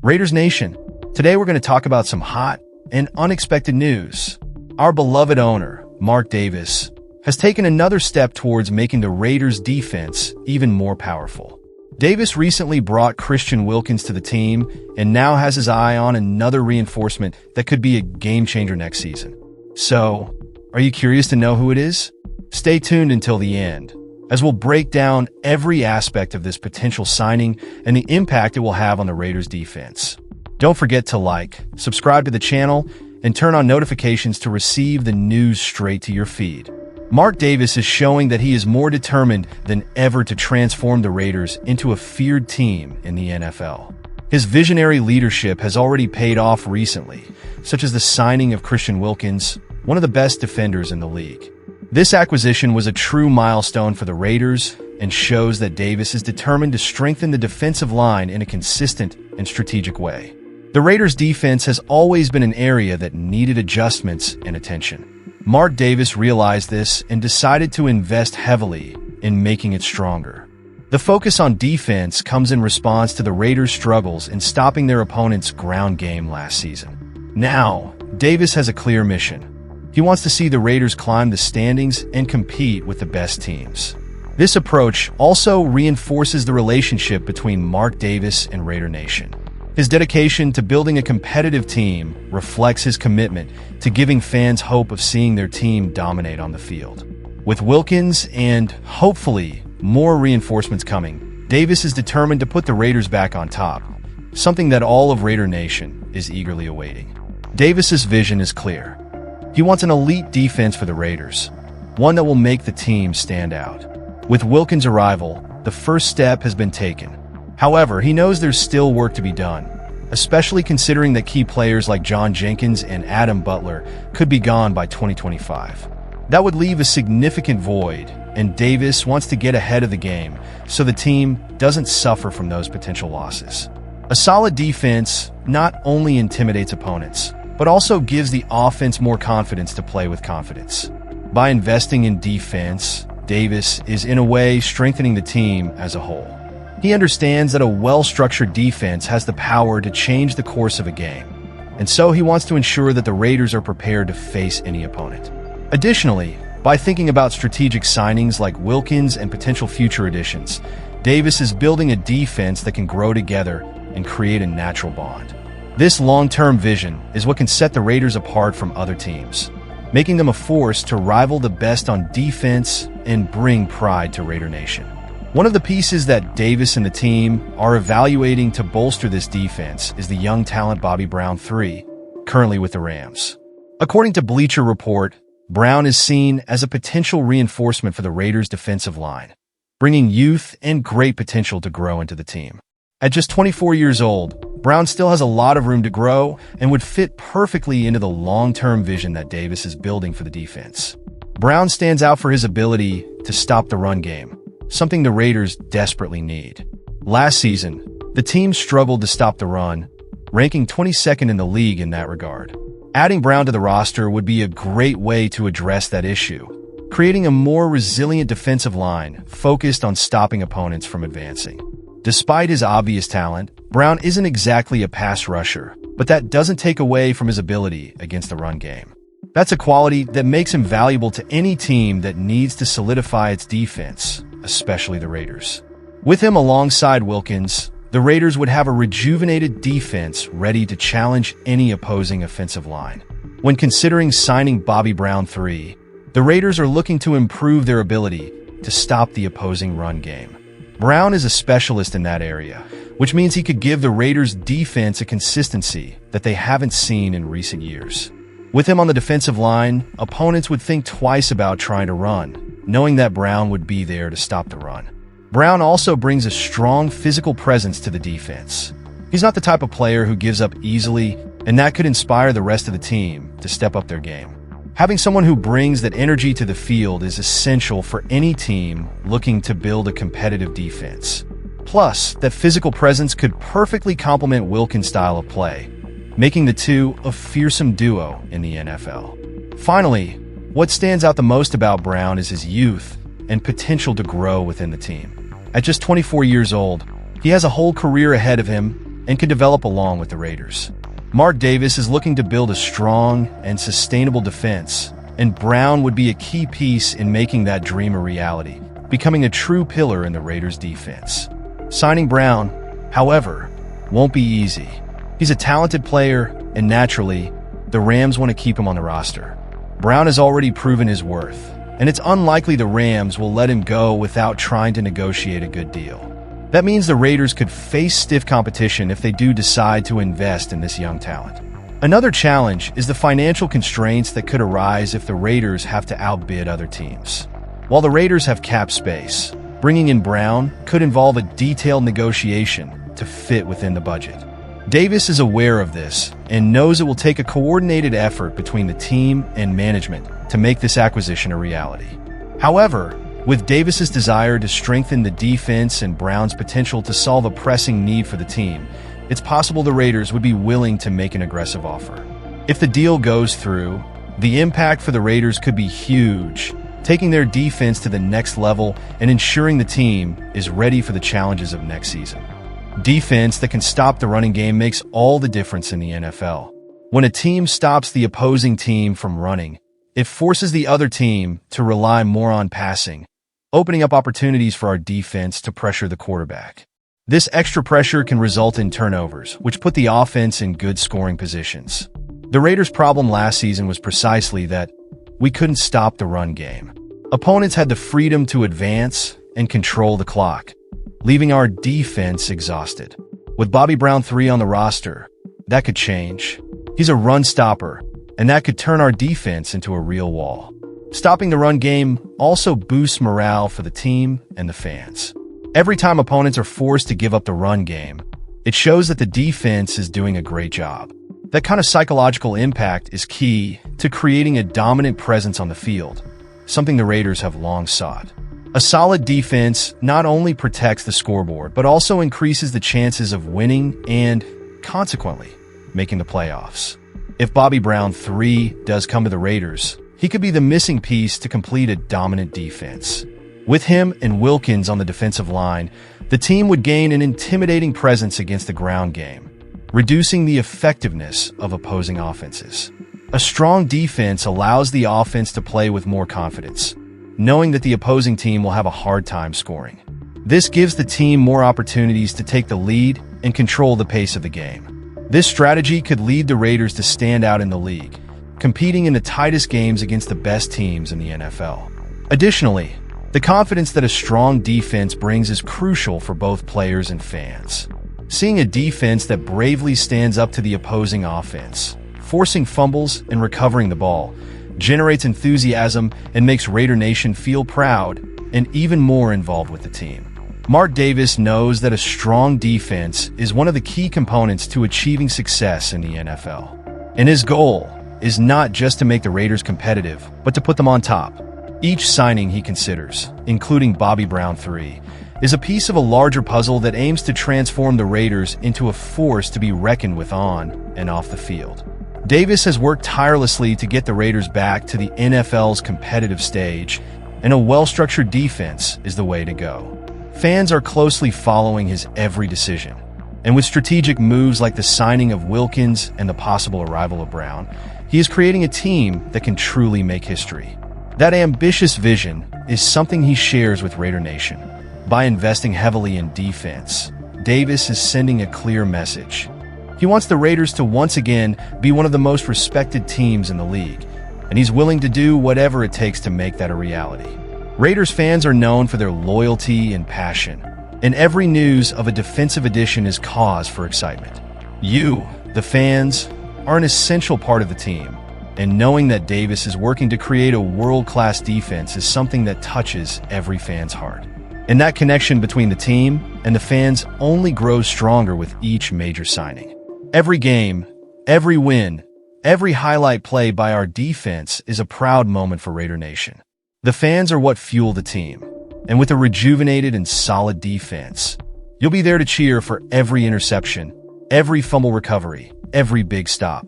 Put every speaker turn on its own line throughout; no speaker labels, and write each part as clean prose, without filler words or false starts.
Raiders Nation, today we're going to talk about some hot and unexpected news. Our beloved owner, Mark Davis, has taken another step towards making the Raiders' defense even more powerful. Davis recently brought Christian Wilkins to the team and now has his eye on another reinforcement that could be a game-changer next season. So, are you curious to know who it is? Stay tuned until the end, as we'll break down every aspect of this potential signing and the impact it will have on the Raiders' defense. Don't forget to like, subscribe to the channel, and turn on notifications to receive the news straight to your feed. Mark Davis is showing that he is more determined than ever to transform the Raiders into a feared team in the NFL. His visionary leadership has already paid off recently, such as the signing of Christian Wilkins, one of the best defenders in the league. This acquisition was a true milestone for the Raiders and shows that Davis is determined to strengthen the defensive line in a consistent and strategic way. The Raiders' defense has always been an area that needed adjustments and attention. Mark Davis realized this and decided to invest heavily in making it stronger. The focus on defense comes in response to the Raiders' struggles in stopping their opponent's ground game last season. Now, Davis has a clear mission. He wants to see the Raiders climb the standings and compete with the best teams. This approach also reinforces the relationship between Mark Davis and Raider Nation. His dedication to building a competitive team reflects his commitment to giving fans hope of seeing their team dominate on the field. With Wilkins and, hopefully, more reinforcements coming, Davis is determined to put the Raiders back on top, something that all of Raider Nation is eagerly awaiting. Davis's vision is clear. He wants an elite defense for the Raiders, one that will make the team stand out. With Wilkins' arrival, the first step has been taken. However, he knows there's still work to be done, especially considering that key players like John Jenkins and Adam Butler could be gone by 2025. That would leave a significant void, and Davis wants to get ahead of the game so the team doesn't suffer from those potential losses. A solid defense not only intimidates opponents, but also gives the offense more confidence to play with confidence. By investing in defense, Davis is in a way strengthening the team as a whole. He understands that a well-structured defense has the power to change the course of a game, and so he wants to ensure that the Raiders are prepared to face any opponent. Additionally, by thinking about strategic signings like Wilkins and potential future additions, Davis is building a defense that can grow together and create a natural bond. This long-term vision is what can set the Raiders apart from other teams, making them a force to rival the best on defense and bring pride to Raider Nation. One of the pieces that Davis and the team are evaluating to bolster this defense is the young talent Bobby Brown III, currently with the Rams. According to Bleacher Report, Brown is seen as a potential reinforcement for the Raiders' defensive line, bringing youth and great potential to grow into the team. At just 24 years old, Brown still has a lot of room to grow and would fit perfectly into the long-term vision that Davis is building for the defense. Brown stands out for his ability to stop the run game, something the Raiders desperately need. Last season, the team struggled to stop the run, ranking 22nd in the league in that regard. Adding Brown to the roster would be a great way to address that issue, creating a more resilient defensive line focused on stopping opponents from advancing. Despite his obvious talent, Brown isn't exactly a pass rusher, but that doesn't take away from his ability against the run game. That's a quality that makes him valuable to any team that needs to solidify its defense, especially the Raiders. With him alongside Wilkins, the Raiders would have a rejuvenated defense ready to challenge any opposing offensive line. When considering signing Bobby Brown III, the Raiders are looking to improve their ability to stop the opposing run game. Brown is a specialist in that area, which means he could give the Raiders' defense a consistency that they haven't seen in recent years. With him on the defensive line, opponents would think twice about trying to run, knowing that Brown would be there to stop the run. Brown also brings a strong physical presence to the defense. He's not the type of player who gives up easily, and that could inspire the rest of the team to step up their game. Having someone who brings that energy to the field is essential for any team looking to build a competitive defense. Plus, that physical presence could perfectly complement Wilkins' style of play, making the two a fearsome duo in the NFL. Finally, what stands out the most about Brown is his youth and potential to grow within the team. At just 24 years old, he has a whole career ahead of him, and could develop along with the Raiders. Mark Davis is looking to build a strong and sustainable defense, and Brown would be a key piece in making that dream a reality, becoming a true pillar in the Raiders' defense. Signing Brown, however, won't be easy. He's a talented player, and naturally, the Rams want to keep him on the roster. Brown has already proven his worth, and it's unlikely the Rams will let him go without trying to negotiate a good deal. That means the Raiders could face stiff competition if they do decide to invest in this young talent. Another challenge is the financial constraints that could arise if the Raiders have to outbid other teams. While the Raiders have cap space, bringing in Brown could involve a detailed negotiation to fit within the budget. Davis is aware of this and knows it will take a coordinated effort between the team and management to make this acquisition a reality. However, with Davis's desire to strengthen the defense and Brown's potential to solve a pressing need for the team, it's possible the Raiders would be willing to make an aggressive offer. If the deal goes through, the impact for the Raiders could be huge, taking their defense to the next level and ensuring the team is ready for the challenges of next season. Defense that can stop the running game makes all the difference in the NFL. When a team stops the opposing team from running, it forces the other team to rely more on passing, opening up opportunities for our defense to pressure the quarterback. This extra pressure can result in turnovers, which put the offense in good scoring positions. The Raiders' problem last season was precisely that we couldn't stop the run game. Opponents had the freedom to advance and control the clock, leaving our defense exhausted. With Bobby Brown 3 on the roster, that could change. He's a run stopper, and that could turn our defense into a real wall. Stopping the run game also boosts morale for the team and the fans. Every time opponents are forced to give up the run game, it shows that the defense is doing a great job. That kind of psychological impact is key to creating a dominant presence on the field, something the Raiders have long sought. A solid defense not only protects the scoreboard, but also increases the chances of winning and, consequently, making the playoffs. If Bobby Brown 3 does come to the Raiders, he could be the missing piece to complete a dominant defense. With him and Wilkins on the defensive line, the team would gain an intimidating presence against the ground game, reducing the effectiveness of opposing offenses. A strong defense allows the offense to play with more confidence, knowing that the opposing team will have a hard time scoring. This gives the team more opportunities to take the lead and control the pace of the game. This strategy could lead the Raiders to stand out in the league, competing in the tightest games against the best teams in the NFL. Additionally, the confidence that a strong defense brings is crucial for both players and fans. Seeing a defense that bravely stands up to the opposing offense, forcing fumbles and recovering the ball, generates enthusiasm and makes Raider Nation feel proud and even more involved with the team. Mark Davis knows that a strong defense is one of the key components to achieving success in the NFL. And his goal is not just to make the Raiders competitive, but to put them on top. Each signing he considers, including Bobby Brown 3, is a piece of a larger puzzle that aims to transform the Raiders into a force to be reckoned with on and off the field. Davis has worked tirelessly to get the Raiders back to the NFL's competitive stage, and a well-structured defense is the way to go. Fans are closely following his every decision, and with strategic moves like the signing of Wilkins and the possible arrival of Brown, he is creating a team that can truly make history. That ambitious vision is something he shares with Raider Nation. By investing heavily in defense, Davis is sending a clear message. He wants the Raiders to once again be one of the most respected teams in the league, and he's willing to do whatever it takes to make that a reality. Raiders fans are known for their loyalty and passion, and every news of a defensive addition is cause for excitement. You, the fans, are an essential part of the team, and knowing that Davis is working to create a world-class defense is something that touches every fan's heart. And that connection between the team and the fans only grows stronger with each major signing. Every game, every win, every highlight play by our defense is a proud moment for Raider Nation. The fans are what fuel the team, and with a rejuvenated and solid defense, you'll be there to cheer for every interception, every fumble recovery, every big stop.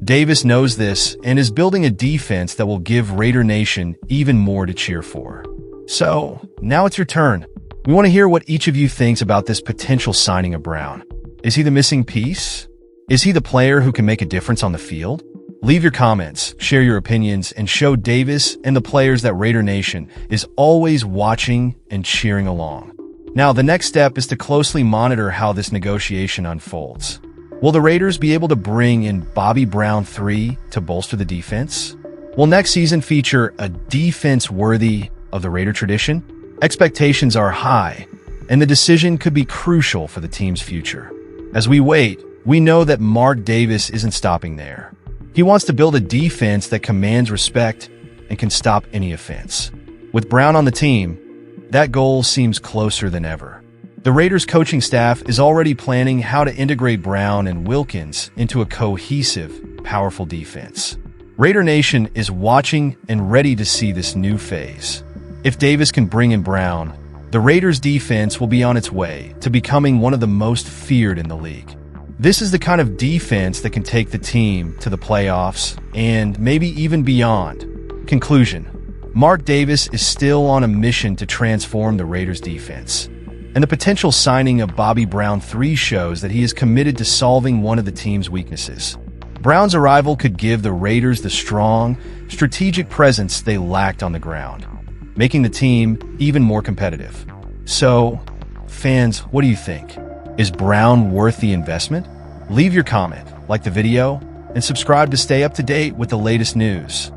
Davis knows this and is building a defense that will give Raider Nation even more to cheer for. So, now it's your turn. We want to hear what each of you thinks about this potential signing of Brown. Is he the missing piece? Is he the player who can make a difference on the field? Leave your comments, share your opinions, and show Davis and the players that Raider Nation is always watching and cheering along. Now, the next step is to closely monitor how this negotiation unfolds. Will the Raiders be able to bring in Bobby Brown III to bolster the defense? Will next season feature a defense worthy of the Raider tradition? Expectations are high, and the decision could be crucial for the team's future. As we wait, we know that Mark Davis isn't stopping there. He wants to build a defense that commands respect and can stop any offense. With Brown on the team, that goal seems closer than ever. The Raiders coaching staff is already planning how to integrate Brown and Wilkins into a cohesive, powerful defense. Raider Nation is watching and ready to see this new phase. If Davis can bring in Brown, the Raiders' defense will be on its way to becoming one of the most feared in the league. This is the kind of defense that can take the team to the playoffs and maybe even beyond. Conclusion: Mark Davis is still on a mission to transform the Raiders' defense, and the potential signing of Bobby Brown III shows that he is committed to solving one of the team's weaknesses. Brown's arrival could give the Raiders the strong, strategic presence they lacked on the ground, making the team even more competitive. So, fans, what do you think? Is Brown worth the investment? Leave your comment, like the video, and subscribe to stay up to date with the latest news.